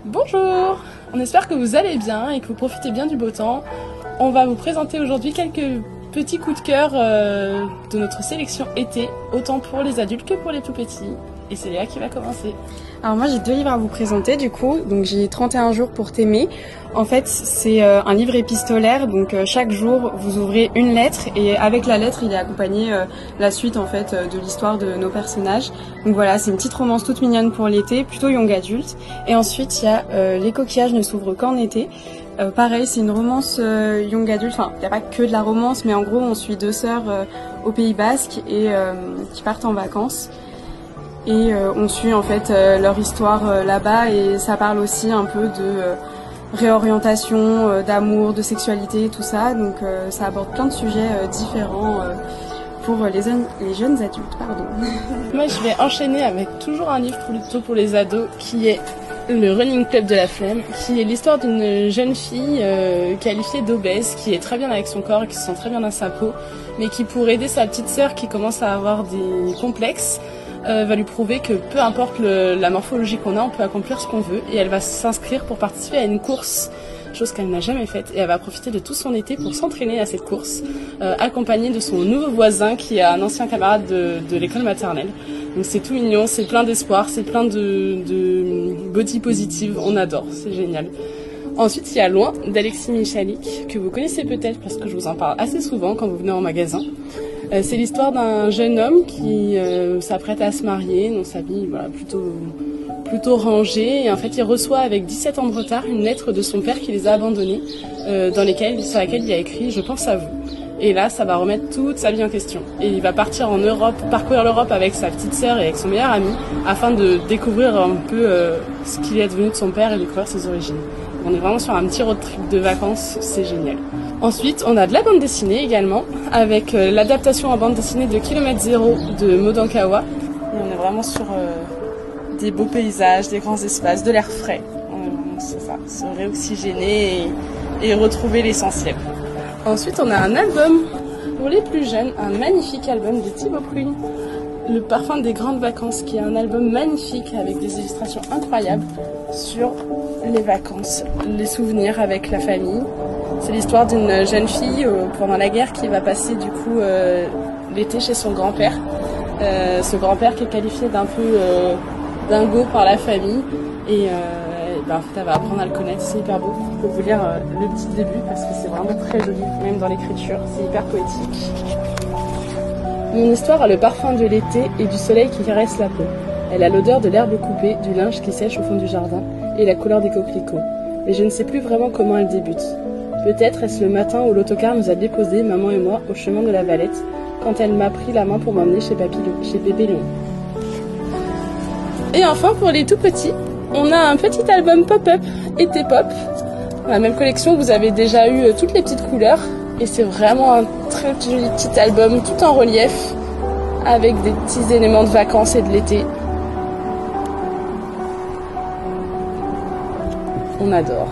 Bonjour, on espère que vous allez bien et que vous profitez bien du beau temps. On va vous présenter aujourd'hui quelques petits coups de cœur de notre sélection été, autant pour les adultes que pour les tout petits. Et c'est Léa qui va commencer. Alors moi j'ai 2 livres à vous présenter du coup, donc j'ai 31 jours pour t'aimer. En fait c'est un livre épistolaire, donc chaque jour vous ouvrez une lettre et avec la lettre il est accompagné la suite en fait de l'histoire de nos personnages. Donc voilà, c'est une petite romance toute mignonne pour l'été, plutôt young adulte. Et ensuite il y a Les coquillages ne s'ouvrent qu'en été. Pareil, c'est une romance young adulte, enfin il n'y a pas que de la romance, mais en gros on suit 2 sœurs au Pays Basque et qui partent en vacances. Et on suit en fait leur histoire là-bas et ça parle aussi un peu de réorientation, d'amour, de sexualité, tout ça. Donc ça aborde plein de sujets différents pour les jeunes adultes. Pardon. Moi je vais enchaîner avec toujours un livre plutôt pour les ados qui est le Running Club de la Flemme, qui est l'histoire d'une jeune fille qualifiée d'obèse, qui est très bien avec son corps et qui se sent très bien dans sa peau, mais qui pour aider sa petite sœur qui commence à avoir des complexes, va lui prouver que peu importe la morphologie qu'on a, on peut accomplir ce qu'on veut. Et elle va s'inscrire pour participer à une course, chose qu'elle n'a jamais faite. Et elle va profiter de tout son été pour s'entraîner à cette course, accompagnée de son nouveau voisin qui est un ancien camarade de l'école maternelle. Donc c'est tout mignon, c'est plein d'espoir, c'est plein de body positive, on adore, c'est génial. Ensuite, il y a Loin d'Alexis Michalik, que vous connaissez peut-être parce que je vous en parle assez souvent quand vous venez en magasin. C'est l'histoire d'un jeune homme qui s'apprête à se marier, dans sa vie voilà, plutôt rangée. Et en fait, il reçoit avec 17 ans de retard une lettre de son père qui les a abandonnés, sur laquelle il a écrit « Je pense à vous ». Et là, ça va remettre toute sa vie en question. Et il va partir en Europe, parcourir l'Europe avec sa petite sœur et avec son meilleur ami, afin de découvrir un peu ce qu'il est devenu de son père et découvrir ses origines. On est vraiment sur un petit road trip de vacances, c'est génial. Ensuite, on a de la bande dessinée également, avec l'adaptation en bande dessinée de Kilomètre Zéro de Modankawa. Et on est vraiment sur des beaux paysages, des grands espaces, de l'air frais. C'est ça, se réoxygéner et retrouver l'essentiel. Ensuite, on a un album pour les plus jeunes, un magnifique album de Thibaut Prune, Le parfum des grandes vacances, qui est un album magnifique avec des illustrations incroyables sur les vacances, les souvenirs avec la famille. C'est l'histoire d'une jeune fille pendant la guerre qui va passer du coup l'été chez son grand-père. Ce grand-père qui est qualifié d'un peu dingo par la famille et elle va apprendre à le connaître, c'est hyper beau. Je peux vous lire le petit début parce que c'est vraiment très joli, même dans l'écriture, c'est hyper poétique. Mon histoire a le parfum de l'été et du soleil qui caresse la peau. Elle a l'odeur de l'herbe coupée, du linge qui sèche au fond du jardin et la couleur des coquelicots. Mais je ne sais plus vraiment comment elle débute. Peut-être est-ce le matin où l'autocar nous a déposés, maman et moi, au chemin de la Valette, quand elle m'a pris la main pour m'emmener chez Pépé Léon. Et enfin, pour les tout petits, on a un petit album pop-up, été pop. Dans la même collection, vous avez déjà eu toutes les petites couleurs. Et c'est vraiment un très joli petit album, tout en relief, avec des petits éléments de vacances et de l'été. On adore.